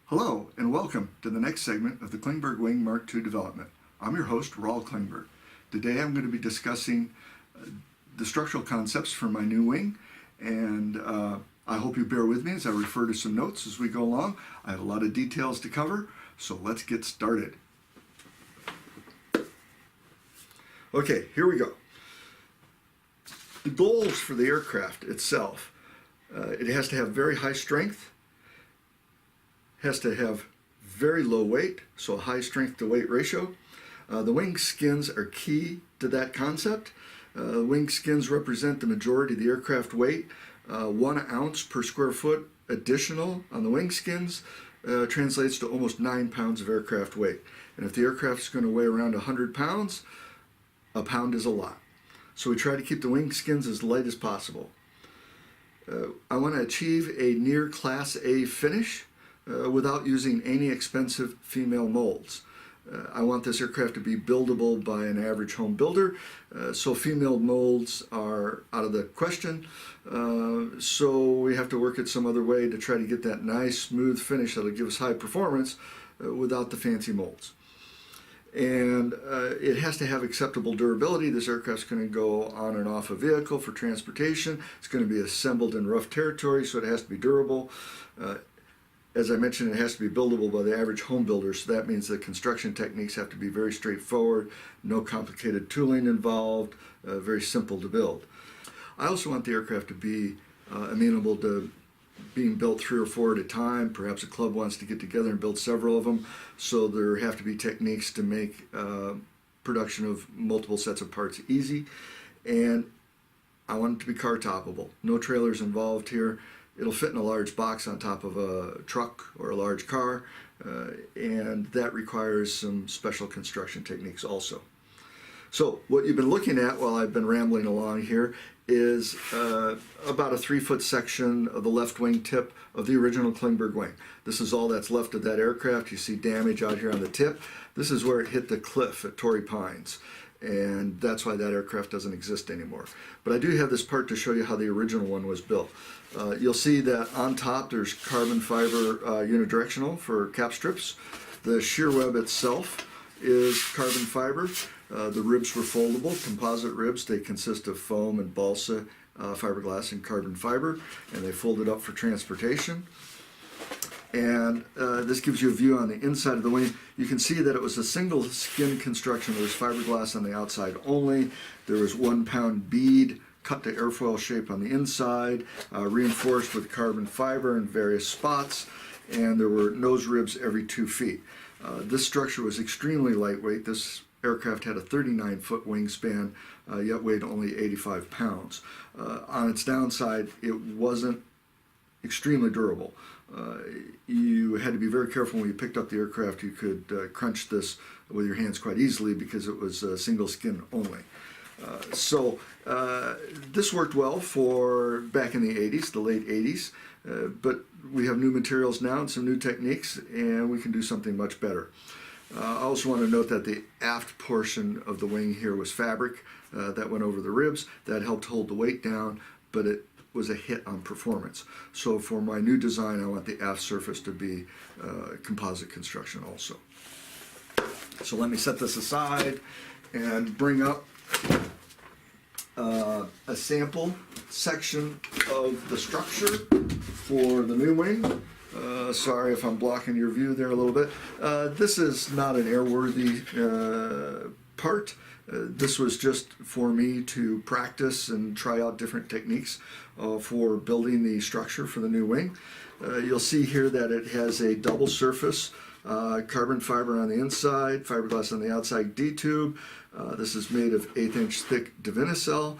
Hello and welcome to the next segment of the Klingberg Wing Mark II development. I'm your host, Raul Klingberg. Today I'm going to be discussing the structural concepts for my new wing, and I hope you bear with me as I refer to some notes as we go along. I have a lot of details to cover, so let's get started. Okay, here we go. The goals for the aircraft itself, it has to have very high strength, has to have very low weight, so a high strength to weight ratio. The wing skins are key to that concept. Wing skins represent the majority of the aircraft weight. 1 ounce per square foot additional on the wing skins translates to almost 9 pounds of aircraft weight. And if the aircraft is going to weigh around 100 pounds, a pound is a lot. So we try to keep the wing skins as light as possible. I want to achieve a near Class A finish without using any expensive female molds. I want this aircraft to be buildable by an average home builder, so female molds are out of the question. So we have to work it some other way to try to get that nice smooth finish that'll give us high performance without the fancy molds. And it has to have acceptable durability. This aircraft's going to go on and off a vehicle for transportation. It's going to be assembled in rough territory, so it has to be durable. As I mentioned, it has to be buildable by the average home builder, so that means the construction techniques have to be very straightforward, no complicated tooling involved, very simple to build. I also want the aircraft to be amenable to being built 3 or 4 at a time. Perhaps a club wants to get together and build several of them, so there have to be techniques to make production of multiple sets of parts easy. And I want it to be car toppable. No trailers involved here. It'll fit in a large box on top of a truck or a large car, and that requires some special construction techniques also. So what you've been looking at while I've been rambling along here is about a 3-foot section of the left wing tip of the original Klingberg wing. This is all that's left of that aircraft. You see damage out here on the tip. This is where it hit the cliff at Torrey Pines, and that's why that aircraft doesn't exist anymore. But I do have this part to show you how the original one was built. You'll see that on top there's carbon fiber unidirectional for cap strips. The shear web itself is carbon fiber. The ribs were foldable, composite ribs. They consist of foam and balsa fiberglass and carbon fiber, and they folded up for transportation. And this gives you a view on the inside of the wing. You can see that it was a single skin construction. There was fiberglass on the outside only. There was 1 pound bead cut to airfoil shape on the inside, reinforced with carbon fiber in various spots, and there were nose ribs every 2 feet. This structure was extremely lightweight. This aircraft had a 39-foot wingspan, yet weighed only 85 pounds. On its downside, it wasn't extremely durable. You had to be very careful when you picked up the aircraft. You could crunch this with your hands quite easily because it was single skin only. So this worked well for back in the 80s, the late 80s, but we have new materials now and some new techniques, and we can do something much better. I also want to note that the aft portion of the wing here was fabric that went over the ribs. That helped hold the weight down, but it was a hit on performance. So for my new design, I want the aft surface to be composite construction also. So let me set this aside and bring up a sample section of the structure for the new wing. Sorry if I'm blocking your view there a little bit. This is not an airworthy part. This was just for me to practice and try out different techniques for building the structure for the new wing. You'll see here that it has a double surface, carbon fiber on the inside, fiberglass on the outside D-tube. This is made of 1/8 inch thick Divinycell.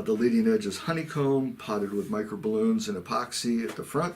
The leading edge is honeycomb, potted with microballoons and epoxy at the front.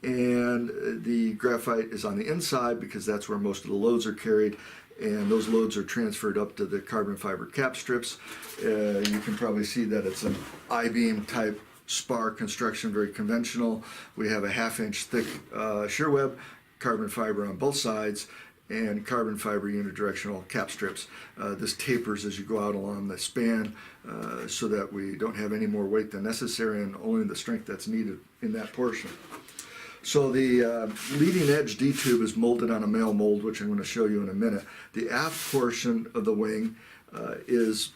And the graphite is on the inside because that's where most of the loads are carried, and those loads are transferred up to the carbon fiber cap strips. You can probably see that it's an I-beam type spar construction, very conventional. We have a 1/2 inch thick shear web, carbon fiber on both sides, and carbon fiber unidirectional cap strips. This tapers as you go out along the span so that we don't have any more weight than necessary and only the strength that's needed in that portion. So the leading edge D-tube is molded on a male mold, which I'm going to show you in a minute. The aft portion of the wing is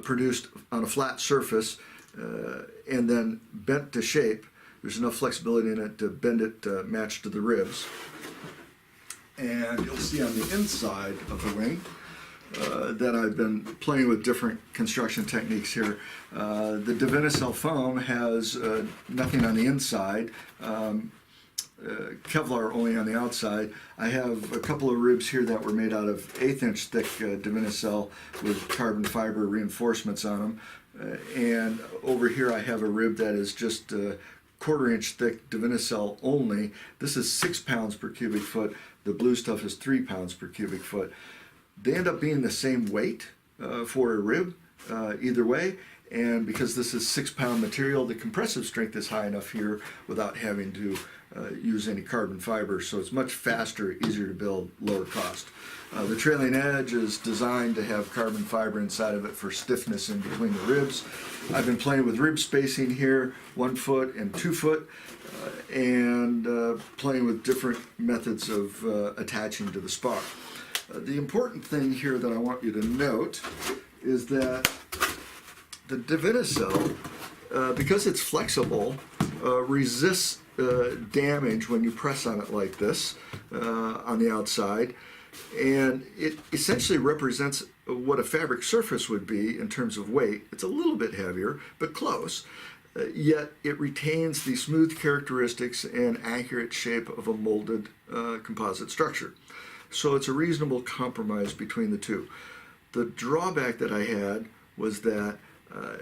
produced on a flat surface and then bent to shape. There's enough flexibility in it to bend it match to the ribs. And you'll see on the inside of the wing that I've been playing with different construction techniques here. The Divinycell foam has nothing on the inside, Kevlar only on the outside. I have a couple of ribs here that were made out of 1/8 inch thick Divinycell with carbon fiber reinforcements on them. And over here I have a rib that is just 1/4 inch thick Divinycell only. This is 6 pounds per cubic foot. The blue stuff is 3 pounds per cubic foot. They end up being the same weight for a rib either way, and because this is 6-pound material, the compressive strength is high enough here without having to use any carbon fiber, so it's much faster, easier to build, lower cost. The trailing edge is designed to have carbon fiber inside of it for stiffness in between the ribs. I've been playing with rib spacing here, 1 foot and 2 foot, and playing with different methods of attaching to the spar. The important thing here that I want you to note is that the Divinycell, because it's flexible, resists damage when you press on it like this on the outside, and it essentially represents what a fabric surface would be in terms of weight. It's a little bit heavier, but close. Yet it retains the smooth characteristics and accurate shape of a molded composite structure. So it's a reasonable compromise between the two. The drawback that I had was that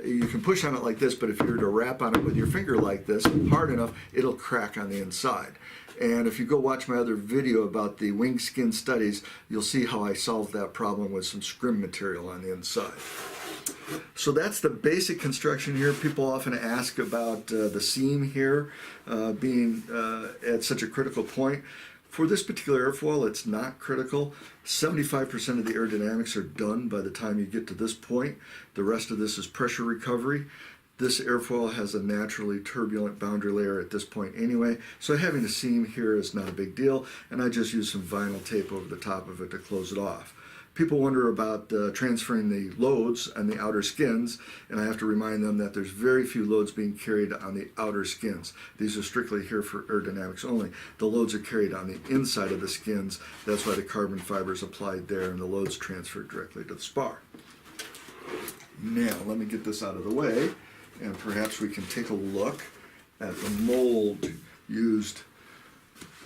you can push on it like this, but if you were to wrap on it with your finger like this, hard enough, it'll crack on the inside. And if you go watch my other video about the wing skin studies, you'll see how I solved that problem with some scrim material on the inside. So that's the basic construction here. People often ask about the seam here being at such a critical point. For this particular airfoil, it's not critical. 75% of the aerodynamics are done by the time you get to this point. The rest of this is pressure recovery. This airfoil has a naturally turbulent boundary layer at this point anyway, so having a seam here is not a big deal, and I just use some vinyl tape over the top of it to close it off. People wonder about transferring the loads on the outer skins, and I have to remind them that there's very few loads being carried on the outer skins. These are strictly here for aerodynamics only. The loads are carried on the inside of the skins. That's why the carbon fiber is applied there, and the loads transferred directly to the spar. Now, let me get this out of the way, and perhaps we can take a look at the mold used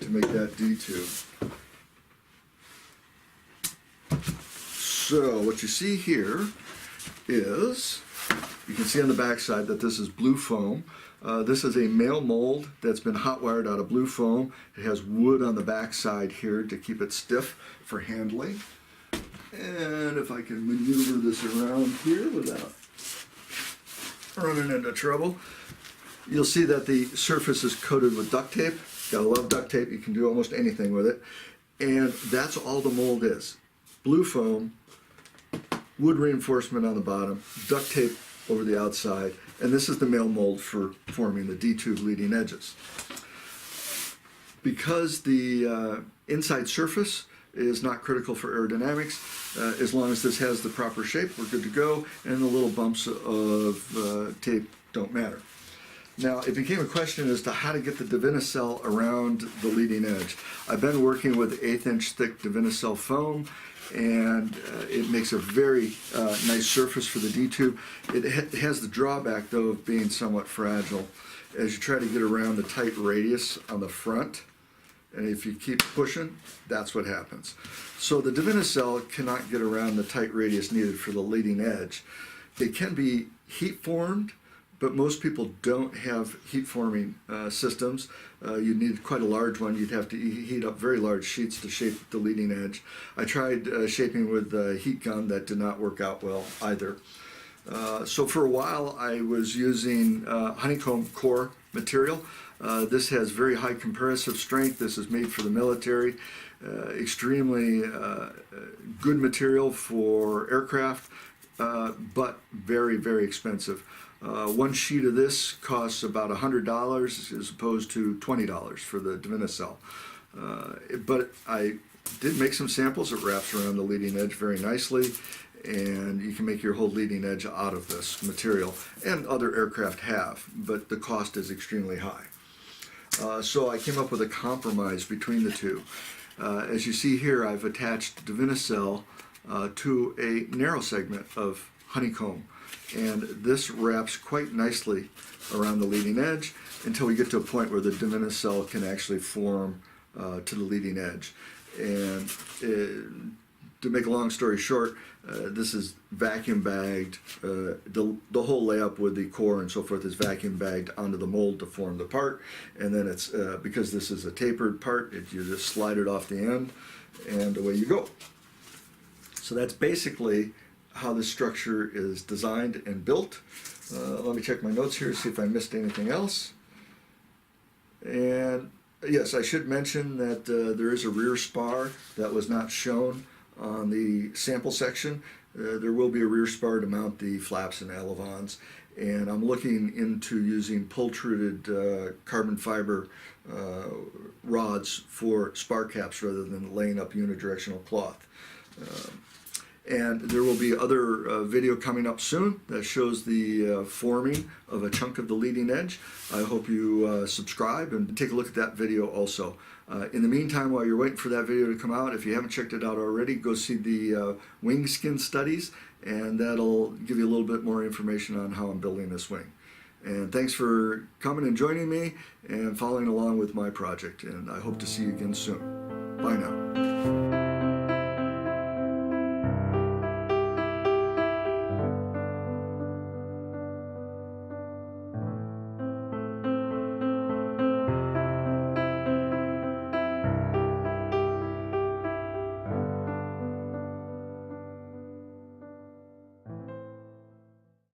to make that D-tube. So what you see here is, you can see on the back side that this is blue foam. This is a male mold that's been hot wired out of blue foam. It has wood on the back side here to keep it stiff for handling. And if I can maneuver this around here without running into trouble, you'll see that the surface is coated with duct tape. Gotta love duct tape, you can do almost anything with it. And that's all the mold is. Blue foam, wood reinforcement on the bottom, duct tape over the outside, and this is the male mold for forming the D-tube leading edges. Because the inside surface is not critical for aerodynamics, as long as this has the proper shape, we're good to go, and the little bumps of tape don't matter. Now, it became a question as to how to get the Divinycell around the leading edge. I've been working with 1/8 inch thick Divinycell foam, and it makes a very nice surface for the D-tube. It has the drawback, though, of being somewhat fragile. As you try to get around the tight radius on the front, and if you keep pushing, that's what happens. So the Divinycell cannot get around the tight radius needed for the leading edge. They can be heat formed, but most people don't have heat forming systems. You need quite a large one. You'd have to heat up very large sheets to shape the leading edge. I tried shaping with a heat gun. That did not work out well either. So for a while I was using honeycomb core material. This has very high compressive strength. This is made for the military. Extremely good material for aircraft, but very, very expensive. One sheet of this costs about $100 as opposed to $20 for the Divinicel. But I did make some samples. It wraps around the leading edge very nicely, and you can make your whole leading edge out of this material, and other aircraft have, but the cost is extremely high. So I came up with a compromise between the two. As you see here, I've attached Divinicel to a narrow segment of honeycomb, and this wraps quite nicely around the leading edge until we get to a point where the Divinicel can actually form to the leading edge. And to make a long story short, this is vacuum bagged. The whole layup with the core and so forth is vacuum bagged onto the mold to form the part, and then it's because this is a tapered part, you just slide it off the end, and away you go. So that's basically how this structure is designed and built. Let me check my notes here, see if I missed anything else. And yes, I should mention that there is a rear spar that was not shown on the sample section. There will be a rear spar to mount the flaps and ailerons, and I'm looking into using pultruded carbon fiber rods for spar caps rather than laying up unidirectional cloth. And there will be other video coming up soon that shows the forming of a chunk of the leading edge. I hope you subscribe and take a look at that video also. In the meantime, while you're waiting for that video to come out, if you haven't checked it out already, go see the wing skin studies, and that'll give you a little bit more information on how I'm building this wing. And thanks for coming and joining me and following along with my project, and I hope to see you again soon. Bye now.